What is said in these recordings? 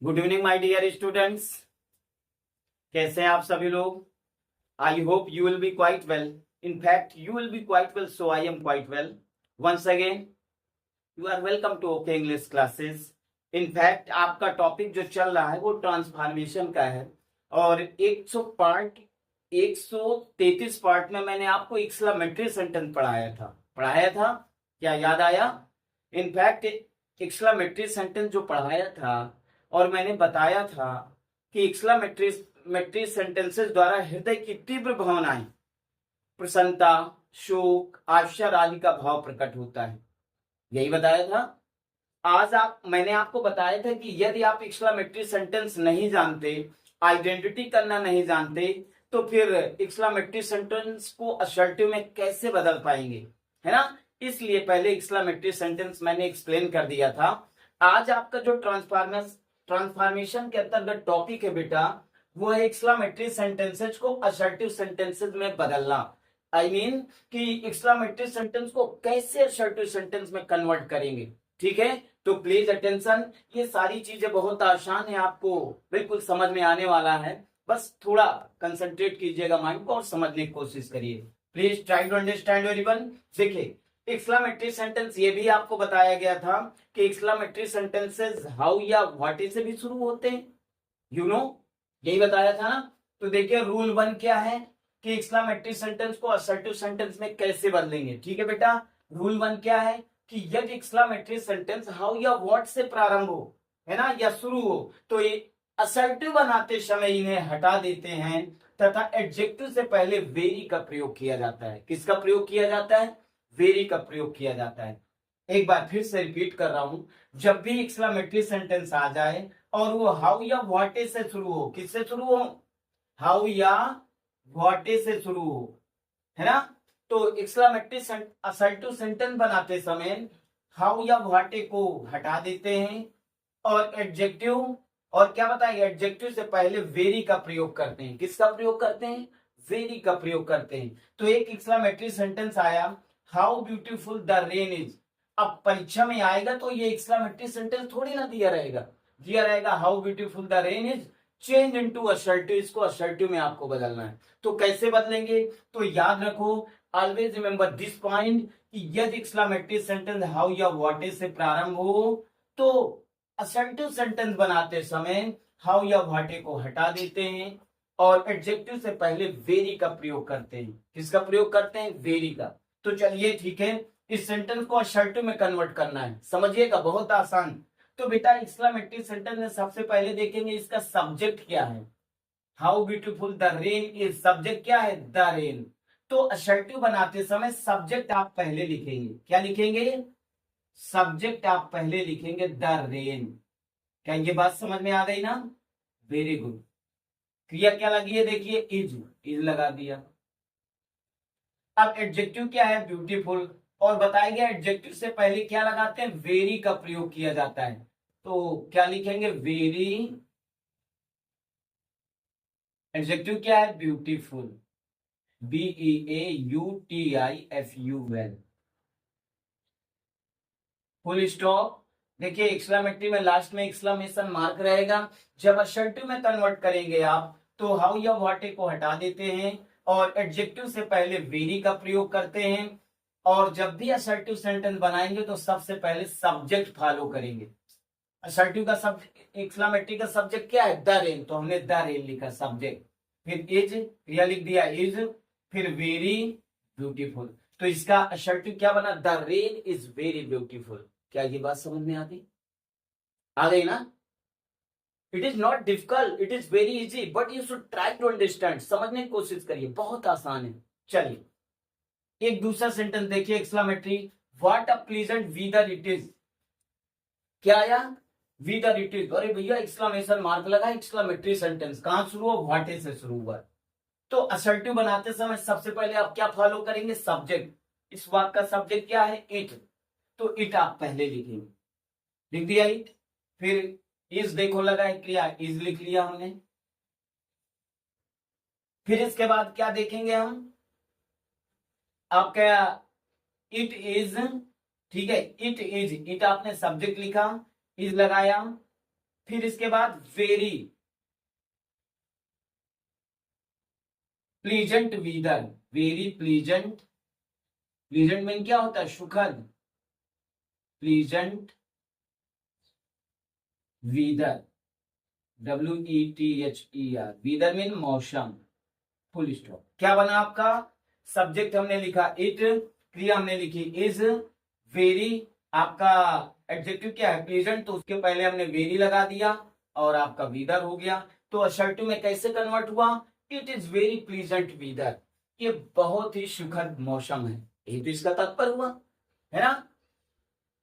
Good evening my dear students. कैसे हैं आप सभी लोग? I hope you will be quite well. In fact you will be quite well, so I am quite well. Once again you are welcome to okay English classes. In fact आपका topic जो चल रहा है वो transformation का है और 133 part में मैंने आपको एक्सक्लेमेटरी सेंटेंस पढ़ाया था। क्या याद आया? इनफैक्ट एक्सक्लेमेटरी सेंटेंस जो पढ़ाया था और मैंने बताया था कि एक्सक्लेमेटरी सेंटेंसेस द्वारा हृदय की तीव्र भावनाएं, प्रसन्नता, शोक, आश्चर्य आदि का भाव प्रकट होता है। यही बताया था। मैंने आपको बताया था कि यदि आप एक्सक्लेमेटरी सेंटेंस नहीं जानते, आइडेंटिटी करना नहीं जानते, तो फिर एक्सक्लेमेटरी सेंटेंस को असर्टिव में कैसे बदल पाएंगे, है ना? इसलिए पहले एक्सक्लेमेटरी सेंटेंस मैंने एक्सप्लेन कर दिया था। आज आपका जो ट्रांसफॉर्मेशन के अंतर्गत टॉपिक है बेटा, वो है एक्सक्लेमेटरी सेंटेंसेस को असर्टिव सेंटेंसेस में बदलना। आई मीन कि एक्सक्लेमेटरी सेंटेंस को कैसे असर्टिव सेंटेंस में कन्वर्ट करेंगे। ठीक है, तो प्लीज अटेंशन। ये सारी चीजें बहुत आसान है, आपको बिल्कुल समझ में आने वाला है। बस थोड़ा कंसंट्रेट कीजिएगा माइंड को और समझने की कोशिश करिए। Please try to understand everyone. देखिए, एक्सक्लेमेटरी सेंटेंस ये भी आपको बताया गया था कि एक्सक्लेमेटरी सेंटेंसेस हाउ या व्हाट से भी शुरू होते हैं। यू नो, यही बताया था ना। तो देखिए, रूल 1 क्या है कि एक्सक्लेमेटरी सेंटेंस को असर्टिव सेंटेंस में कैसे बदलेंगे। ठीक है बेटा, रूल 1 क्या है कि यदि एक्सक्लेमेटरी सेंटेंस हाउ या व्हाट से प्रारंभ हो, है ना, या शुरू हो, तो ये असर्टिव बनाते समय इन्हें हटा देते हैं तथा एडजेक्टिव से पहले वेरी का प्रयोग किया जाता है। किसका प्रयोग किया जाता है? वेरी का प्रयोग किया जाता है। एक बार फिर से रिपीट कर रहा हूं, जब भी एक्सक्लेमेटरी सेंटेंस आ जाए और वो हाउ या व्हाट से शुरू हो, किससे शुरू हो? हाउ या व्हाट से शुरू हो, है ना? तो एक्सक्लेमेटरी असर्टिव सेंटेंस बनाते समय हाउ या व्हाट को हटा देते हैं और एडजेक्टिव, और क्या बताइए, एडजेक्टिव से पहले वेरी का प्रयोग करते हैं। किसका प्रयोग करते हैं? वेरी का प्रयोग करते हैं। तो एक एक्सक्लेमेटरी सेंटेंस आया, how beautiful the rain is. अब परीक्षा में आएगा तो ये एक्सक्लेमेटरी सेंटेंस थोड़ी ना दिया रहेगा how beautiful the rain is, change into assertive. इसको असर्टिव में आपको बदलना है। तो कैसे बदलेंगे? तो याद रखो, ऑलवेज रिमेंबर दिस पॉइंट कि यदि एक्सक्लेमेटरी सेंटेंस हाउ या व्हाट से प्रारंभ हो तो असर्टिव सेंटेंस बनाते समय हाउ या व्हाट को हटा देते हैं और एडजेक्टिव से पहले वेरी का प्रयोग करते हैं। किसका प्रयोग करते हैं? वेरी का। तो चलिए ठीक है, इस सेंटेंस को असर्टिव में कन्वर्ट करना है, समझिएगा, बहुत आसान। तो बेटा, एक्सक्लेमेटरी सेंटेंस में सबसे पहले देखेंगे इसका सब्जेक्ट क्या है। How beautiful the rain is, subject क्या है? The rain. तो असर्टिव बनाते समय सब्जेक्ट आप पहले लिखेंगे। क्या लिखेंगे? सब्जेक्ट आप पहले लिखेंगे द रेन। क्या ये बात समझ में आ गई ना? Very good. क्रिया क्या लगी है? देखिए, इज लगा दिया। अब एडजेक्टिव क्या है? ब्यूटीफुल। और बताया गया एडजेक्टिव से पहले क्या लगाते हैं? वेरी का प्रयोग किया जाता है। तो क्या लिखेंगे? वेरी। एडजेक्टिव क्या है? Beautiful, BEAUTIFUL, full stop. देखिए, एक्सक्लेमेटरी में लास्ट में एक्सक्लेमेशन मार्क रहेगा। जब असर्टिव में कन्वर्ट करेंगे आप तो हाउ या व्हाट को हटा देते हैं और एडजेक्टिव से पहले वेरी का प्रयोग करते हैं। और जब भी असर्टिव सेंटेंस बनाएंगे तो सबसे पहले सब्जेक्ट फॉलो करेंगे। असर्टिव का सब्जेक्ट, एक्सक्लेमेटरी का सब्जेक्ट क्या है? द रेन, तो हमने द रेन लिखा सब्जेक्ट, फिर इज, क्रिया लिख दिया इज, फिर वेरी ब्यूटीफुल। तो इसका असर्टिव क्या बना? The rain is very beautiful. क्या ये बात समझ में आ गई ना? It is not difficult, it is very easy, but you should try to understand. समझने की कोशिश करिए, बहुत आसान है। चलिए, एक दूसरा सेंटेंस देखिए, exclamatory, what a pleasant whether it is. क्या आया? Whether it is. अरे भैया, एक्सक्लेमेशन मार्क लगा, एक्सक्लेमेटरी सेंटेंस कहां शुरू हुआ? व्हाट से शुरू हुआ। तो असर्टिव बनाते समय सबसे पहले आप क्या फॉलो करेंगे? सब्जेक्ट। इस वाक्य का सब्जेक्ट क्या है? इट। तो इट आप पहले लिखेंगे, लिख दिया इट। फिर इज, देखो लगा है क्रिया, इज लिख लिया हमने। फिर इसके बाद क्या देखेंगे हम? आपका इट इज, ठीक है, इट इज, इट आपने सब्जेक्ट लिखा, इज लगाया, फिर इसके बाद very pleasant wither, very pleasant, pleasant mean क्या होता है, सुखद, pleasant wither, WETHER, wither mean मौसम, फुल स्टॉप। क्या बना आपका, सब्जेक्ट हमने लिखा इट, क्रिया हमने लिखी इज, वेरी आपका एडजेक्टिव क्या है, प्लीजेंट, तो उसके पहले हमने वेरी लगा दिया और आपका वीदर हो गया। तो असर्टिव में कैसे कन्वर्ट हुआ, it is very pleasant wither, ये बहुत ही सुखद मौसम है, यही तो इसका तात्पर्य हुआ, है ना।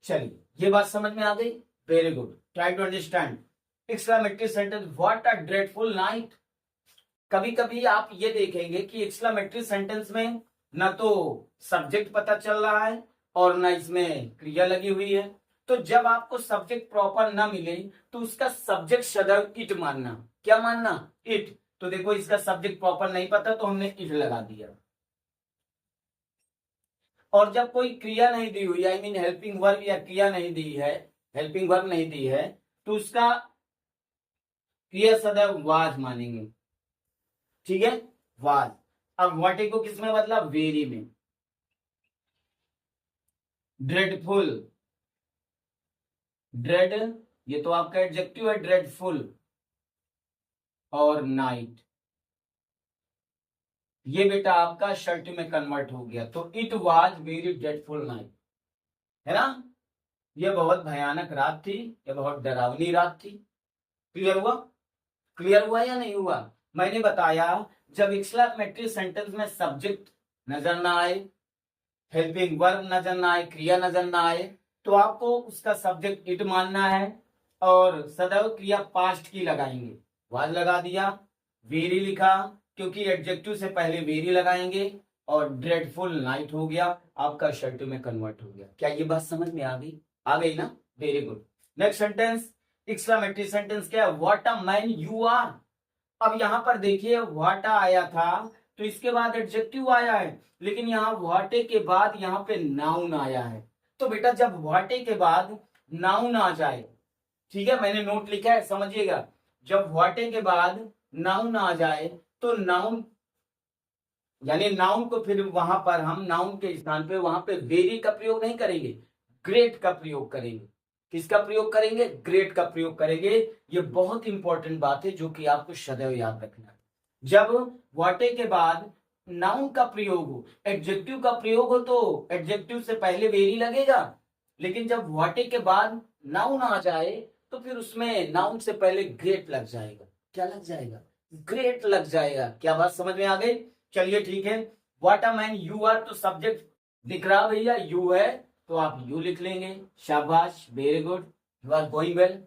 चलिए ये बात समझ में आ गई, very good, try to understand exclamatory sentence, what a dreadful night. कभी कभी आप ये देखेंगे कि एक्सक्लेमेटरी सेंटेंस में न तो सब्जेक्ट पता चल रहा है और न इसमें क्रिया लगी हुई है। तो जब आपको सब्जेक्ट प्रॉपर ना मिले तो उसका सब्जेक्ट सदैव इट मानना, क्या मानना, इट। तो देखो इसका सब्जेक्ट प्रॉपर नहीं पता तो हमने इट लगा दिया। और जब कोई क्रिया नहीं दी हुई, आई मीन हेल्पिंग वर्ब या क्रिया नहीं दी है, हेल्पिंग वर्ब नहीं दी है, तो उसका क्रिया सदैव वाज मानेंगे, ठीक है, वाज। अब व्हाटे को किसमें बदला, वेरी में, ड्रेडफुल, ड्रेड ये तो आपका एडजेक्टिव है, ड्रेडफुल, और नाइट ये बेटा आपका शर्ट में कन्वर्ट हो गया, तो it was very dreadful night, है ना। ये बहुत भयानक रात थी, ये बहुत डरावनी रात थी। क्लियर हुआ, क्लियर हुआ या नहीं हुआ। मैंने बताया जब एक्सक्लेमेटरी सेंटेंस में सब्जेक्ट नजर ना आए, हेल्पिंग वर्ब नजर ना आए, क्रिया नजर ना आए, तो आपको उसका सब्जेक्ट इट मानना है और सदैव क्रिया पास्ट की लगाएंगे, वाज लगा दिया, वेरी लिखा क्योंकि एडजेक्टिव से पहले वेरी लगाएंगे, और ड्रेडफुल नाइट हो गया, आपका शर्ट में कन्वर्ट हो गया। क्या ये बात समझ में आ गई ना, very good. Next sentence, exclamatory sentence क्या है, what a man you are. अब यहां पर देखिए व्हाट आया था तो इसके बाद एडजेक्टिव आया है, लेकिन यहाँ व्हाटे के बाद यहाँ पे नाउन आया है। तो बेटा जब व्हाटे के बाद नाउन आ जाए, ठीक है, मैंने नोट लिखा है समझिएगा, जब व्हाटे के बाद नाउन आ जाए तो नाउन यानी नाउन को फिर वहां पर हम नाउन के स्थान पे वहां पे वेरी का प्रयोग नहीं करेंगे, ग्रेट का प्रयोग करेंगे। किसका प्रयोग करेंगे, ग्रेट का प्रयोग करेंगे। ये बहुत इंपॉर्टेंट बात है जो कि आपको सदैव याद रखना है। जब व्हाटे के बाद नाउन का प्रयोग हो, एडजेक्टिव का प्रयोग हो, तो एडजेक्टिव से पहले वेरी लगेगा, लेकिन जब व्हाटे के बाद नाउन आ जाए तो फिर उसमें नाउन से पहले ग्रेट लग जाएगा। क्या लग जाएगा, ग्रेट लग जाएगा। क्या बात समझ में आ गई। चलिए ठीक है, what a man you are, तो सब्जेक्ट दिख रहा भैया यू है, तो आप यू लिख लेंगे, शाबाश, very good, you are going well,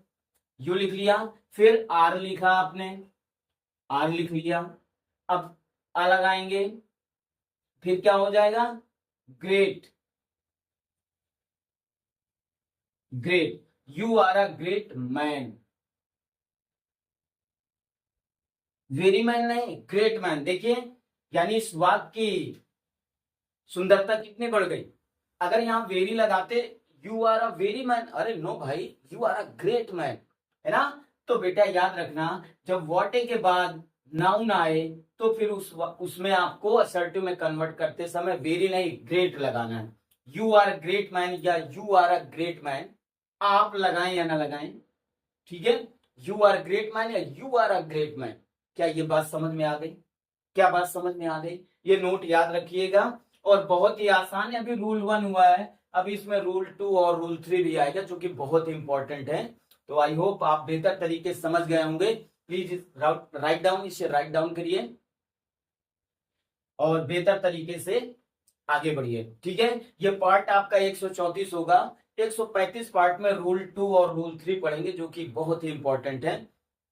you लिख लिया। फिर आर लिखा आपने, आर लिख लिया, अब आ लगाएंगे, फिर क्या हो जाएगा, great, great, you are a great man, very man नहीं, ग्रेट मैन। देखिए यानी इस वाक्य की सुंदरता कितनी बढ़ गई। अगर यहाँ वेरी लगाते, you are a very man, अरे नो भाई, you are a great man, है ना। तो बेटा याद रखना, जब व्हाटे के बाद नाउन आए तो फिर उसमें आपको असर्टिव में कन्वर्ट करते समय वेरी नहीं ग्रेट लगाना है। You are a great man या you are a great man, आप लगाएं या ना लगाएं, ठीक है, यू आर ग्रेट मैन या you are a great man. क्या ये बात समझ में आ गई, क्या बात समझ में आ गई। ये नोट याद रखिएगा, और बहुत ही आसान है। अभी रूल 1 हुआ है, अभी इसमें रूल 2 और रूल 3 भी आएगा जो कि बहुत इंपॉर्टेंट है। तो आई होप आप बेहतर तरीके से समझ गए होंगे। प्लीज राइट डाउन, इसे राइट डाउन करिए और बेहतर तरीके से आगे बढ़िए, ठीक है। ये पार्ट आपका 134 होगा, 135 पार्ट में रूल 2 और रूल 3 पढ़ेंगे जो कि बहुत ही इंपॉर्टेंट है।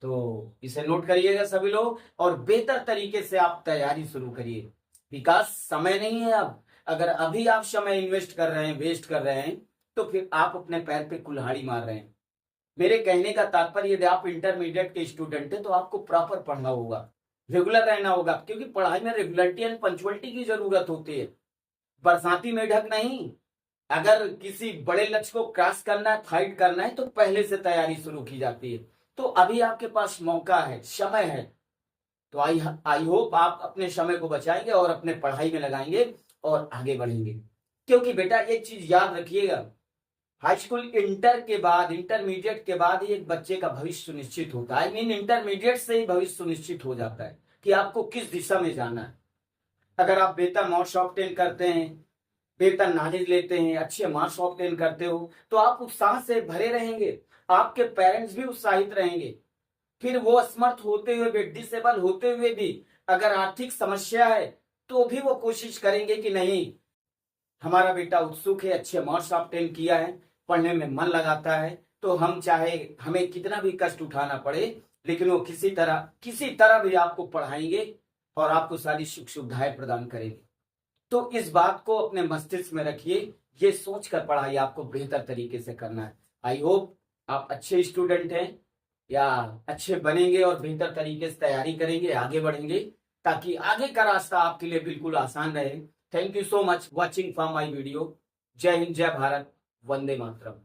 तो इसे नोट करिएगा सभी लोग और बेहतर तरीके से आप तैयारी शुरू करिए। विकास समय नहीं है अब, अगर अभी आप समय इन्वेस्ट कर रहे हैं, वेस्ट कर रहे हैं, तो फिर आप अपने पैर पे कुल्हाड़ी मार रहे हैं। मेरे कहने का तात्पर्य यदि आप इंटरमीडिएट के स्टूडेंट हैं तो आपको प्रॉपर पढ़ना होगा, रेगुलर रहना होगा, क्योंकि पढ़ाई में रेगुलरिटी एंड पंचुअलिटी की जरूरत होती है, बरसाती मेढक नहीं। अगर किसी बड़े लक्ष्य को क्रॉस करना है, फाइट करना है, तो पहले से तैयारी शुरू की जाती है। तो अभी आपके पास मौका है, समय है, तो आई होप आप अपने समय को बचाएंगे और अपने पढ़ाई में लगाएंगे और आगे बढ़ेंगे। क्योंकि बेटा एक चीज याद रखिएगा, हाई स्कूल इंटर के बाद, इंटरमीडिएट के बाद ही एक बच्चे का भविष्य सुनिश्चित होता है। आई मीन इंटरमीडिएट से ही भविष्य सुनिश्चित हो जाता है कि आपको किस दिशा में जाना है। अगर आप बेहतर मार्क्स ऑब्टेन करते हैं, बेहतर नॉलेज लेते हैं, अच्छे मार्क्स ऑब्टेन करते हो, तो आप उत्साह से भरे रहेंगे, आपके पेरेंट्स भी उत्साहित रहेंगे। फिर वो असमर्थ होते हुए भी, डिसेबल होते हुए भी अगर आर्थिक समस्या है तो भी वो कोशिश करेंगे कि नहीं, हमारा बेटा उत्सुक है, अच्छे मार्क्स ऑब्टेन किया है, पढ़ने में मन लगाता है, तो हम चाहे हमें कितना भी कष्ट उठाना पड़े, लेकिन वो किसी तरह भी आपको पढ़ाएंगे और आपको सारी सुख सुविधाएं प्रदान करेंगे। तो इस बात को अपने मस्तिष्क में रखिए, ये सोचकर पढ़ाई आपको बेहतर तरीके से करना है। आई होप आप अच्छे स्टूडेंट हैं या अच्छे बनेंगे और बेहतर तरीके से तैयारी करेंगे, आगे बढ़ेंगे, ताकि आगे का रास्ता आपके लिए बिल्कुल आसान रहे। Thank you so much watching for my video. जय हिंद, जय भारत, वंदे मातरम।